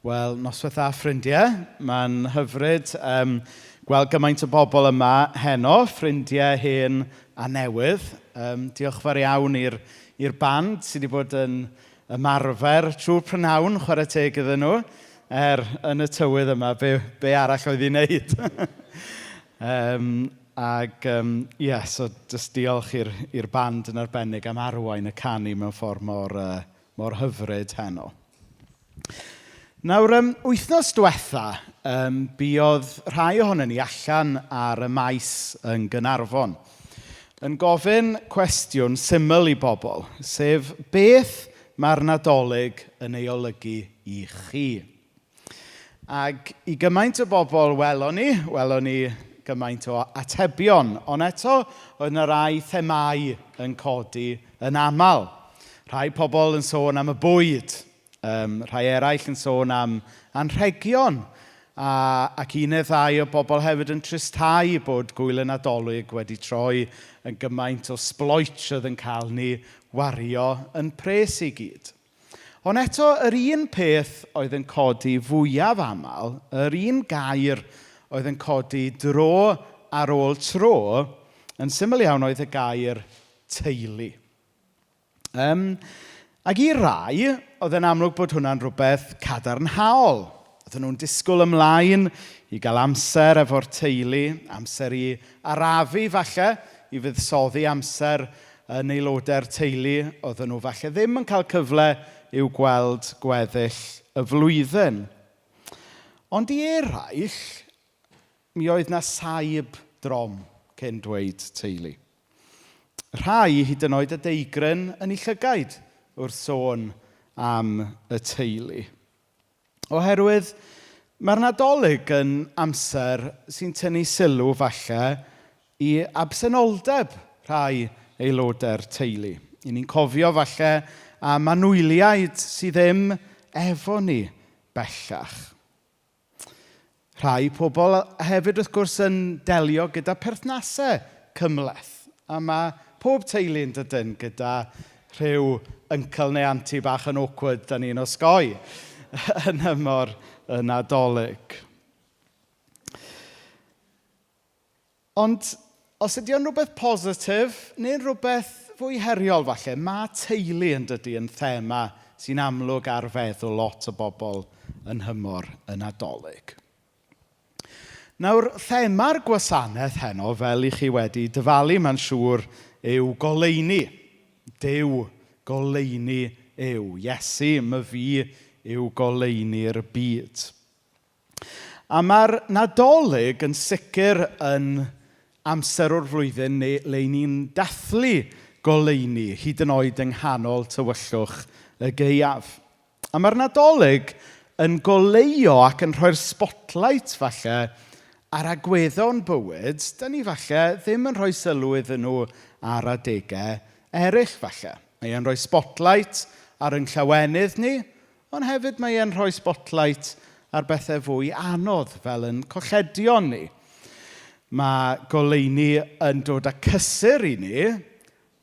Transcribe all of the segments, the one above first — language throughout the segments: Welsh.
Wel, noswaith dda ffrindiau. Mae'n hyfryd gweld gymaint o bobl yma heno, ffrindiau hen a newydd. Diolch fawr iawn i'r band sydd wedi bod yn ymarfer trwy'r prynawn, chwarae teg iddyn nhw, yn y tywydd yma. Be arall oedd i wneud? So just diolch i'r band yn arbennig am arwain y canu mewn ffordd mor hyfryd heno. Nawr, wythnos diwetha, buodd rhai ohonon ni allan ar y maes yn Gaernarfon yn gofyn cwestiwn syml i bobl, sef beth mae'r Nadolig yn ei olygu i chi? Ac i gymaint o bobl welon ni gymaint o atebion, ond eto oedd yna rai themau yn codi yn aml. Rhai pobl yn sôn am y bwyd, rhai eraill yn sôn am anrhegion, ac un neu ddau o bobl hefyd yn tristau bod gwyl y Nadolig wedi troi yn gymaint o sbloich oedd yn cael ni wario yn pres i gyd. Ond eto, yr un peth oedd yn codi fwyaf aml, yr un gair oedd yn codi dro ar ôl tro, yn syml iawn oedd y gair teulu. Ac i rai, oedd yn amlwg bod hwnna'n rhywbeth cadarnhaol. Oedden nhw'n disgwyl ymlaen i gael amser efo'r teulu, amser i arafu falle, i fuddsoddi amser yn aelodau'r teulu. Oedden nhw falle ddim yn cael cyfle i'w gweld gweddill y flwyddyn. Ond i eraill, mi oedd na saib drom cyn dweud teulu. Rhai hyd yn oed y deigryn yn ei llygaid wrth sôn am y teulu. Oherwydd, mae'r Nadolig yn amser sy'n tynnu sylw falle i absenoldeb rhai aelodau'r teulu. I ni'n cofio falle am anwyliaid sydd ddim efo ni bellach. Rhai pobl hefyd wrth gwrs yn delio gyda perthnasau cymhleth. A mae pob teulu yn dydyn gyda rhyw uncle neu auntie bach yn awkward dan ni'n osgoi yn ymor y Nadolig. Ond os ydy o'n rhywbeth positif neu'n rhywbeth fwy heriol falle, mae teulu yn dydy yn thema sy'n amlwg ar feddwl lot o bobl yn hymor y Nadolig. Nawr, thema'r gwasanaeth heno, fel i chi wedi dyfalu, mae'n siŵr, yw goleuni. Duw goleuni yw. Iesu, my fi yw goleuni'r byd. A mae'r Nadolig yn sicr yn amser o'r flwyddyn le ni'n dathlu goleuni, hyd yn oed yng nghanol tywyllwch y gaeaf. A mae'r Nadolig yn goleio ac yn rhoi'r spotlight falle ar agweddon bywyd, da ni falle ddim yn rhoi sylw iddyn nhw ar adegau eraill falle. Mae e'n rhoi spotlight ar ein llawenydd ni, ond hefyd mae e'n rhoi spotlight ar bethau fwy anodd fel yn colledion ni. Mae goleuni yn dod â cysur i ni,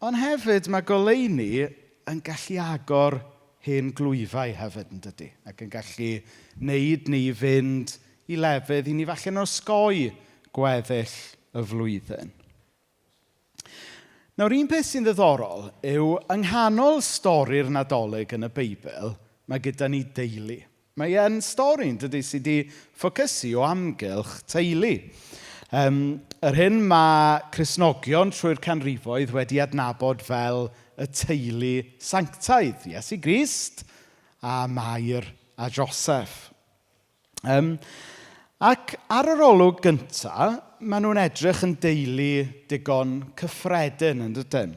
ond hefyd mae goleuni yn gallu agor hen glwyfau hefyd yn dydy, ac yn gallu wneud ni fynd i lefydd i ni falle'n osgoi gweddill y flwyddyn. Nawr, un peth sy'n ddiddorol yw yng nghanol stori'r Nadolig yn y Beibl, mae gyda ni deulu. Mae e'n stori'n dydy sydd wedi ffocysu o amgylch teulu. Yr hyn mae Cristnogion trwy'r canrifoedd wedi adnabod fel y teulu sanctaidd, Iesu Grist a Mair a Joseph. Ac ar yr olwg gyntaf, maen nhw'n edrych yn deulu digon cyffredin yn dydyn.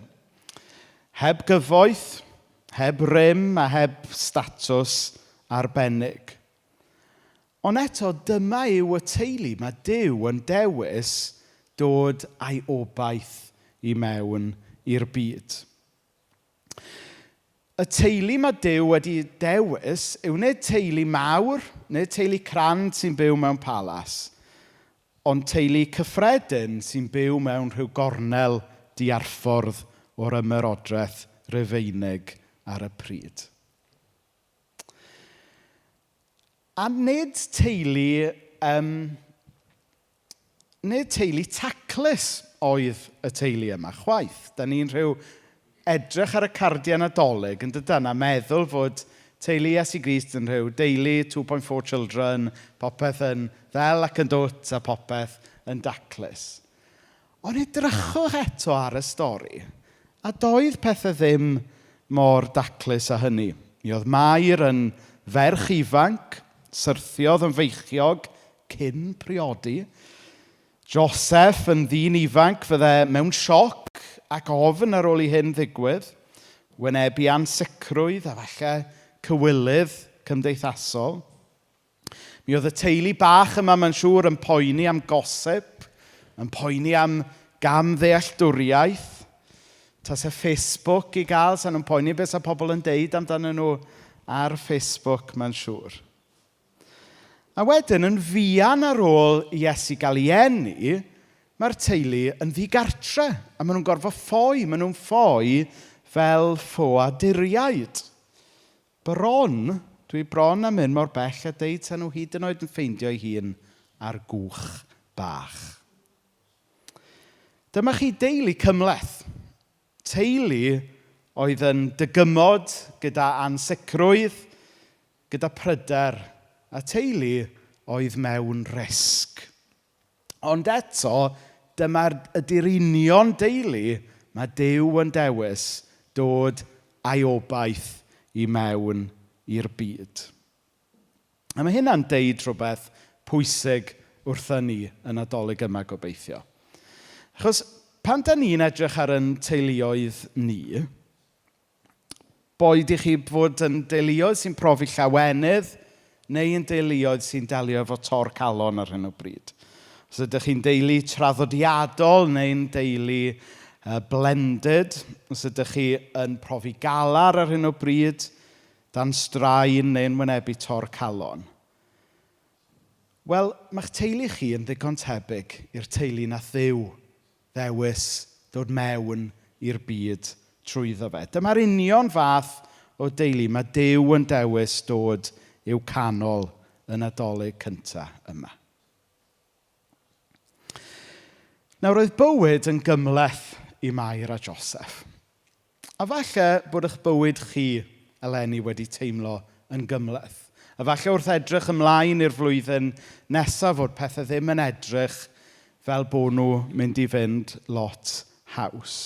Heb gyfoeth, heb rym a heb statws arbennig. Ond eto, dyma yw y teulu. Mae Duw yn dewis dod â'i obaith i mewn i'r byd. Y teulu mae Duw wedi dewis yw nid teulu mawr, nid teulu crand sy'n byw mewn palas, ond teulu cyffredin sy'n byw mewn rhyw gornel diarffordd o'r ymerodraeth Rufeinig ar y pryd. A nid teulu taclus oedd y teulu yma, chwaith. Da ni'n rhyw edrych ar y cardiau Nadolig yn dydyn a meddwl fod teulu Iesu Grist yn rhyw deulu 2.4 children, popeth yn ddel ac yn dwt a popeth yn daclus. Ond edrychwch eto ar y stori, a doedd pethau ddim mor daclus â hynny. Mi oedd Mair yn ferch ifanc, syrthiodd yn feichiog cyn priodi. Joseph yn ddyn ifanc fydde mewn sioc ac ofn ar ôl i hyn ddigwydd, wynebu ansicrwydd a falle cywilydd cymdeithasol. Mi oedd y teulu bach yma, mae'n siŵr, yn poeni am gosip, yn poeni am gamddealltwriaeth. Tas y Facebook i gael, sa'n nhw'n poeni beth sa pobl yn deud amdano nhw ar Facebook, mae'n siŵr. A wedyn, yn fuan ar ôl i Iesu gael ei eni, mae'r teulu yn ddigartre. A maen nhw'n gorfod ffoi. Maen nhw'n ffoi fel ffoaduriaid. Dwi bron am mynd mor bell a deud ta nhw hyd yn oed yn ffeindio ei hun ar gwch bach. Dyma chi deulu cymleth. Teulu oedd yn dygymod gyda ansicrwydd, gyda pryder, a teulu oedd mewn risg. Ond eto, ydy'r union deulu mae Duw yn dewis dod â'i obaith i mewn i'r byd. A mae hynna'n deud rhywbeth pwysig wrthyn ni yn Nadolig yma gobeithio. Achos pan da ni'n edrych ar ein teuluoedd ni, boed i chi fod yn deuluoedd sy'n profi llawenydd, neu yn deuluoedd sy'n delio efo tor calon ar hyn o bryd. Os ydych chi'n deulu traddodiadol neu'n deulu blended, os ydych chi yn profi galar ar hyn o bryd, dan straen neu'n wynebu tor calon. Wel, mae'ch teulu chi yn ddigon tebyg i'r teulu nath Dduw ddewis dod mewn i'r byd trwyddo fe. Dyma'r union fath o deulu mae Duw yn dewis dod i'w canol yn Nadolig cyntaf yma. Nawr, roedd bywyd yn gymleth i Mair a Joseph. A falle bod eich bywyd chi eleni wedi teimlo yn gymleth. A falle wrth edrych ymlaen i'r flwyddyn nesaf fod pethau ddim yn edrych fel bod nhw mynd i fynd lot haws.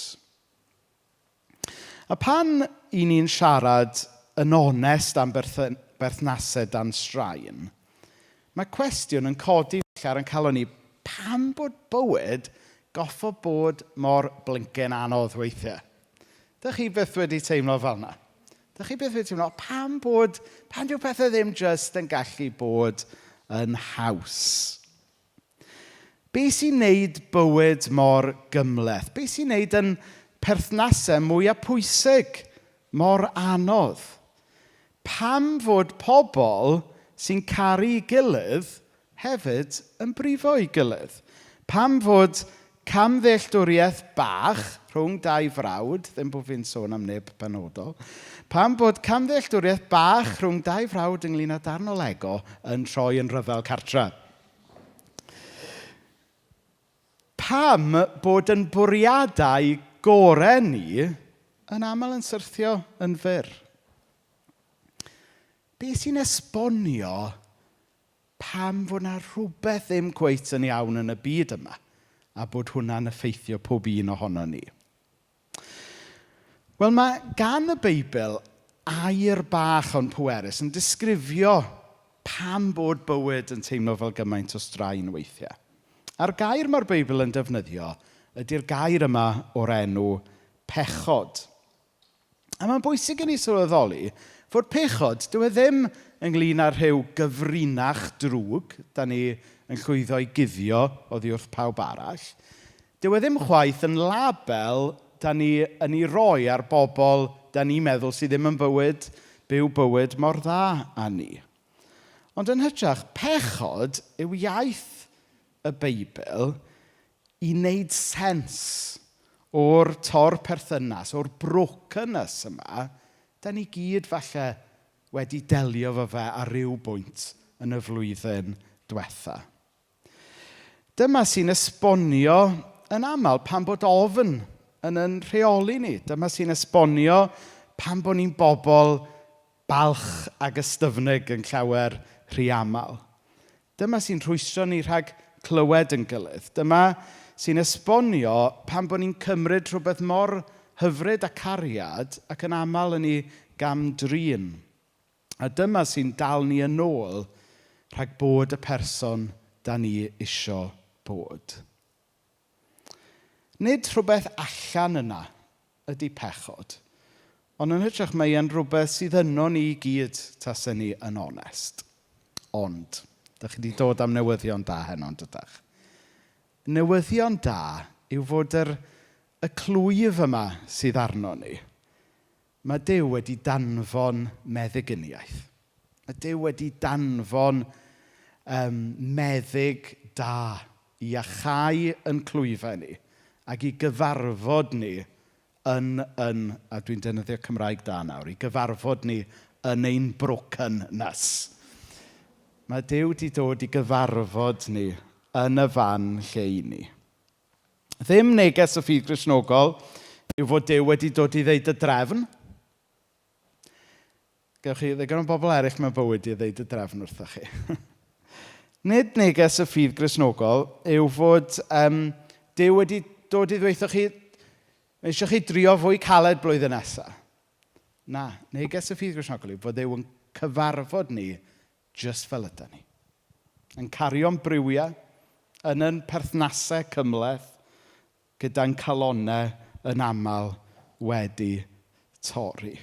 A pan i ni'n siarad yn onest am berthnasau dan straen, mae cwestiwn yn codi ar yn cael ni, pam bod bywyd goffo bod mor blincyn anodd weithiau? Dych chi byth wedi teimlo fel yna? Dych chi byth wedi teimlo, pam dyw pethau ddim just yn gallu bod yn haws? Be sy'n neud bywyd mor gymleth? Be sy'n neud yn perthnasau mwyaf pwysig mor anodd? Pam fod pobl sy'n caru ei gilydd hefyd yn brifo ei gilydd? Pam fod camddealltwriaeth bach rhwng dau frawd, ddim bod fi'n sôn am neb penodol, pam bod camddealltwriaeth bach rhwng dau frawd ynglyn â darn o Lego yn troi yn rhyfel cartre? Pam bod yn bwriadau gorau ni yn aml yn syrthio yn fyr? Be sy'n esbonio pam fod yna rhywbeth ddim cweit yn iawn yn y byd yma a bod hwnna'n effeithio pob un ohono ni? Wel, mae gan y Beibl air bach o'n pwerus yn disgrifio pam bod bywyd yn teimlo fel gymaint o straen weithiau. A'r gair mae'r Beibl yn defnyddio ydy'r gair yma o'r enw pechod. A mae'n bwysig i ni sylweddoli fod pechod, dyw e ddim ynglyn â rhyw gyfrinach drwg, da ni yn llwyddo i guddio oddi wrth pawb arall. Dyw e ddim chwaith yn label da ni yn ei roi ar bobl da ni'n meddwl sydd ddim yn byw bywyd mor dda â ni. Ond yn hytrach, pechod yw iaith y Beibl i wneud sens o'r tor perthynas, o'r brokenness yma, da ni gyd falle wedi delio fo fe ar ryw bwynt yn y flwyddyn diwetha. Dyma sy'n esbonio yn aml pan bod ofn yn ein rheoli ni. Dyma sy'n esbonio pan bod ni'n bobl balch ag ystyfnig yn llawer rhy aml. Dyma sy'n rhwystro ni rhag clywed yn gilydd. Dyma sy'n esbonio pan bod ni'n cymryd rhywbeth mor hyfryd a cariad ac yn aml yn ei gamdrin. A dyma sy'n dal ni yn ôl rhag bod y person da ni isio bod. Nid rhywbeth allan yna ydy pechod, ond yn hytrach mae e'n rhywbeth sydd yno ni i gyd tasen ni yn onest. Ond, ydych chi wedi dod am newyddion da heno, dydych? Newyddion da yw fod y clwyf yma sydd arno ni. Mae Duw wedi danfon meddyginiaeth. Mae Duw wedi danfon meddyg da i achau yn clwyfau ni ac i gyfarfod ni a dwi'n defnyddio Cymraeg da nawr, i gyfarfod ni yn ein brokenness. Mae Duw wedi dod i gyfarfod ni yn y fan lle i ni. Ddim neges y ffydd Gristnogol yw fod Duw wedi dod i ddeud y drefn. Gewch chi ddigon o bobl eraill mewn bywyd i ddeud y drefn wrthych chi. Nid neges y ffydd Gristnogol yw fod Duw wedi dod i ddweud chi, mae eisiau chi drio fwy caled blwyddyn nesaf. Na, neges y ffydd Gristnogol yw fod Duw yn cyfarfod ni just fel ydyn ni. Yn cario'n brywiau, yn ein perthnasau cymhleth, gyda'n calonnau yn aml wedi torri.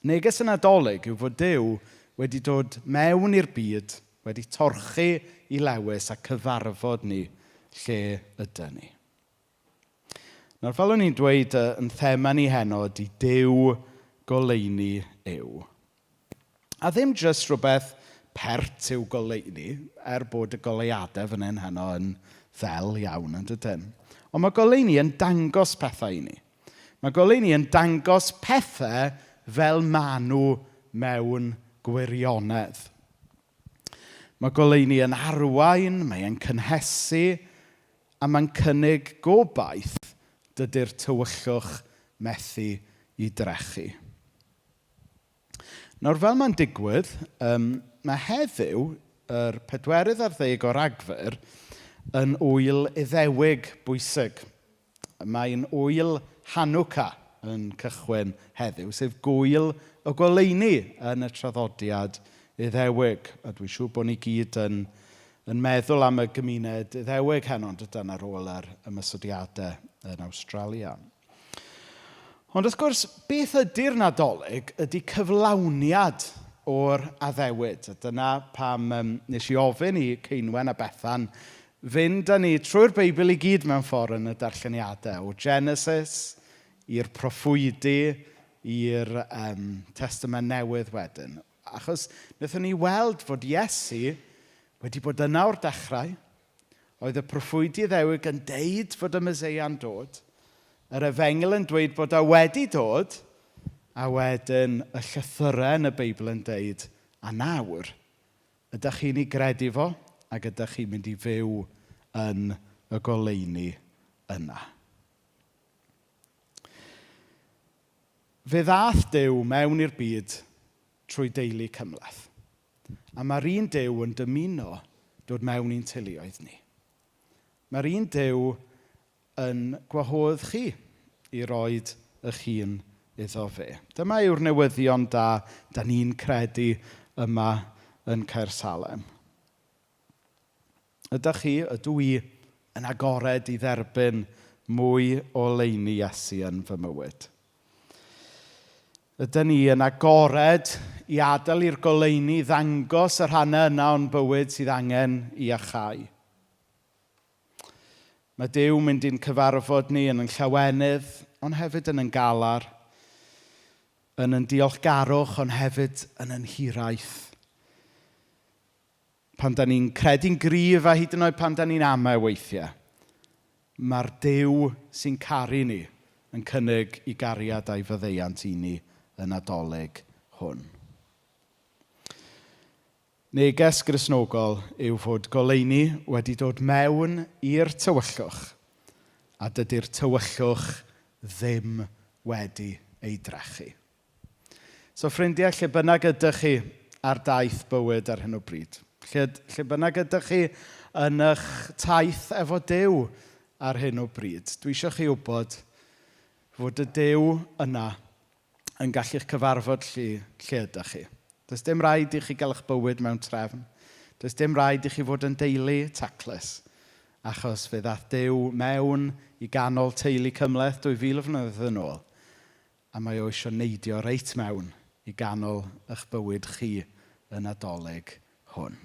Neges y Nadolig yw fod Duw wedi dod mewn i'r byd, wedi torchi i lewis a cyfarfod ni lle ydyn ni. Nawr, fel o'n i'n dweud yn thema ni heno ydy Duw goleuni yw. A ddim jyst rhywbeth pert yw goleuni, bod y goleuadau fan heno yn ddel iawn yn dydyn. Ond mae goleuni yn dangos pethau i ni. Mae goleuni yn dangos pethau fel maen nhw mewn gwirionedd. Mae goleuni yn arwain, mae'n cynhesu, a mae'n cynnig gobaith dydy'r tywyllwch methu i drechu. Nawr, fel mae'n digwydd, mae heddiw, yr 14 o Ragfyr, yn wyl Iddewig bwysig. Mae'n wyl Hanukkah yn cychwyn heddiw, sef gwyl y goleuni yn y traddodiad Iddewig. A dwi'n siŵr bod ni gyd yn meddwl am y gymuned Iddewig heno, dyna ar ôl yr ymysodiadau yn Awstralia. Ond wrth gwrs, beth ydy'r Nadolig ydy cyflawniad o'r addewid. Dyna pam nes i ofyn i Ceinwen a Bethan fynd â ni trwy'r Beibl i gyd mewn ffordd yn y darlleniadau, o Genesis i'r proffwydi, i'r Testament Newydd wedyn. Achos wnaethon ni weld fod Iesu wedi bod yna o'r dechrau, oedd y proffwydi Iddewig yn deud fod y Meseia'n dod, yr Efengil yn dweud bod e wedi dod, a wedyn y llythyrau yn y Beibl yn deud, a nawr, ydych chi'n ei gredu fo, ac ydych chi'n mynd i fyw yn y goleuni yna. Fe ddaeth Duw mewn i'r byd trwy deulu cymhleth. A mae'r un Duw yn dymuno dod mewn i'n teuluoedd ni. Mae'r un Duw yn gwahodd chi i roed eich hun iddo fe. Dyma yw'r newyddion da ni'n credu yma yn Caersalem. Ydych chi, ydw i, yn agored i dderbyn mwy o leini Iesu yn fy mywyd? Ydyn ni yn agored i adael i'r goleuni ddangos yr rhannau yna o'n bywyd sydd angen i achau? Mae Duw mynd i'n cyfarfod ni yn llawenydd, ond hefyd yn galar, yn diolchgarwch, ond hefyd yn hiraeth. Pan da ni'n credu'n gryf a hyd yn oed pan da ni'n amau weithiau, mae'r Duw sy'n caru ni yn cynnig i gariad a'i fyddeiant i ni yn Nadolig hwn. Neges Gristnogol yw fod goleuni wedi dod mewn i'r tywyllwch a dydy'r tywyllwch ddim wedi ei drechu. So ffrindiau, lle bynnag ydych chi ar daith bywyd ar hyn o bryd? Lle bynnag ydych chi yn eich taith efo Duw ar hyn o bryd? Dwi eisiau chi wybod fod y Duw yna yn gallu'ch cyfarfod lle ydych chi. Does dim rhaid i chi gael eich bywyd mewn trefn. Does dim rhaid i chi fod yn deulu taclus. Achos fe ddaeth Duw mewn i ganol teulu cymhleth 2000 o flynyddoedd yn ôl. A mae o eisiau neidio reit mewn i ganol eich bywyd chi yn Nadolig hwn.